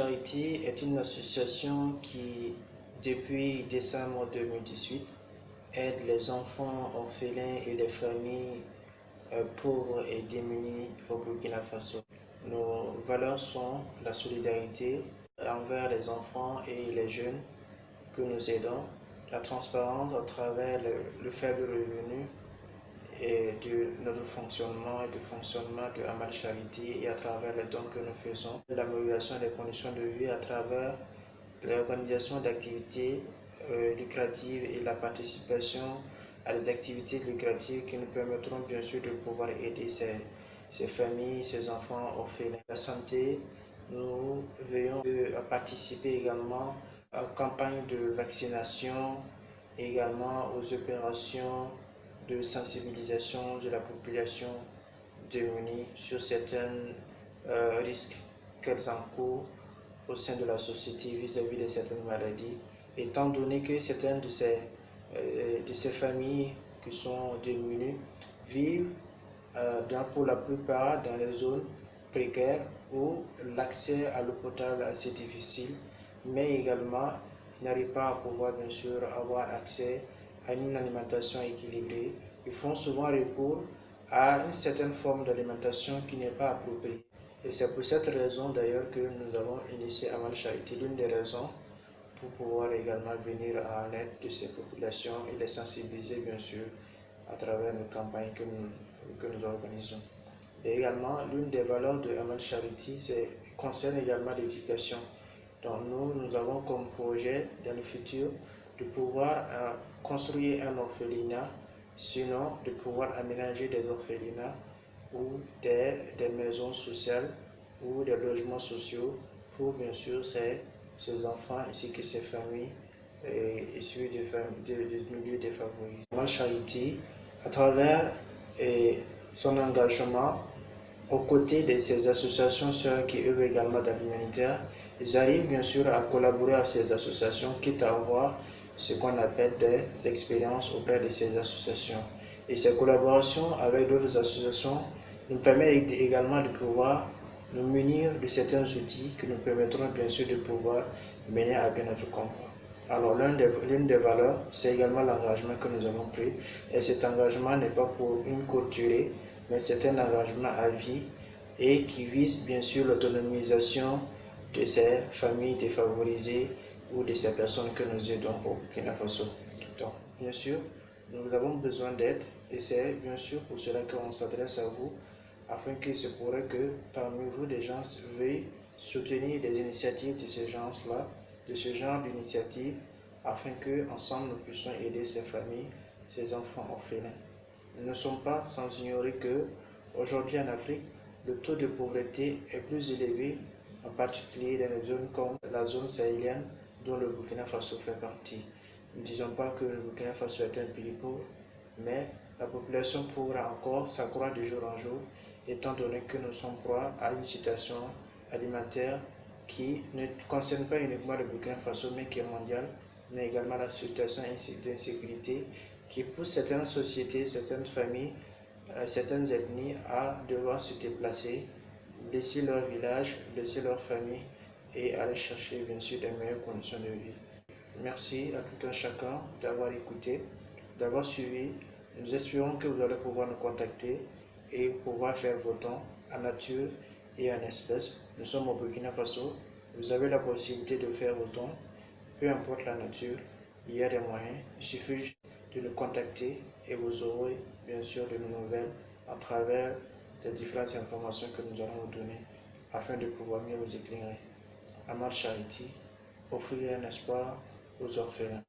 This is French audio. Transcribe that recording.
Charity est une association qui, depuis décembre 2018, aide les enfants orphelins et les familles pauvres et démunies au Burkina Faso. Nos valeurs sont la solidarité envers les enfants et les jeunes que nous aidons, la transparence à travers le faible revenu et de notre fonctionnement et du fonctionnement de Amal Charity et à travers les dons que nous faisons, l'amélioration des conditions de vie à travers l'organisation d'activités lucratives et la participation à des activités lucratives qui nous permettront bien sûr de pouvoir aider ces familles, ces enfants orphelins. La santé, nous veillons à participer également aux campagnes de vaccination, également aux opérations de sensibilisation de la population démunie sur certains risques qu'elles encourent au sein de la société vis-à-vis de certaines maladies, étant donné que certaines de ces familles qui sont démunies vivent pour la plupart dans les zones précaires où l'accès à l'eau potable est assez difficile, mais également n'arrivent pas à pouvoir bien sûr avoir accès à une alimentation équilibrée. Ils font souvent recours à une certaine forme d'alimentation qui n'est pas appropriée. Et c'est pour cette raison d'ailleurs que nous avons initié Amal Charity, l'une des raisons pour pouvoir également venir en aide de ces populations et les sensibiliser bien sûr à travers nos campagnes que nous organisons. Et également, l'une des valeurs de Amal Charity concerne également l'éducation. Donc nous avons comme projet dans le futur de pouvoir construire un orphelinat, sinon de pouvoir aménager des orphelinats ou des maisons sociales ou des logements sociaux pour bien sûr ces enfants ainsi que ces familles issues de milieux défavorisés. Amal Charity, à travers son engagement aux côtés de ces associations sœurs qui œuvrent également dans l'humanitaire, ils arrivent bien sûr à collaborer avec ces associations, quitte à avoir ce qu'on appelle des expériences auprès de ces associations. Et ces collaborations avec d'autres associations nous permettent également de pouvoir nous munir de certains outils qui nous permettront bien sûr de pouvoir mener à bien notre combat. Alors l'une des valeurs, c'est également l'engagement que nous avons pris. Et cet engagement n'est pas pour une courte durée, mais c'est un engagement à vie et qui vise bien sûr l'autonomisation de ces familles défavorisées ou de ces personnes que nous aidons au Burkina Faso. Donc, bien sûr, nous avons besoin d'aide et c'est bien sûr pour cela qu'on s'adresse à vous, afin qu'il se pourrait que parmi vous, des gens veuillent soutenir des initiatives de ce genre-là, de ce genre d'initiatives, afin qu'ensemble nous puissions aider ces familles, ces enfants orphelins. Nous ne sommes pas sans ignorer que aujourd'hui en Afrique, le taux de pauvreté est plus élevé, en particulier dans les zones comme la zone sahélienne dont le Burkina Faso fait partie. Nous ne disons pas que le Burkina Faso est un pays pauvre, mais la population pauvre encore s'accroît de jour en jour, étant donné que nous sommes proies à une situation alimentaire qui ne concerne pas uniquement le Burkina Faso, mais qui est mondiale, mais également la situation d'insécurité qui pousse certaines sociétés, certaines familles, certaines ethnies à devoir se déplacer, laisser leur village, laisser leur famille et aller chercher bien sûr des meilleures conditions de vie. Merci à tout un chacun d'avoir écouté, d'avoir suivi. Nous espérons que vous allez pouvoir nous contacter et pouvoir faire vos dons en nature et en espèces. Nous sommes au Burkina Faso. Vous avez la possibilité de faire vos dons, peu importe la nature. Il y a des moyens. Il suffit de nous contacter et vous aurez bien sûr de nos nouvelles à travers les différentes informations que nous allons vous donner afin de pouvoir mieux vous éclairer. Amal Charity, offrir un espoir aux orphelins.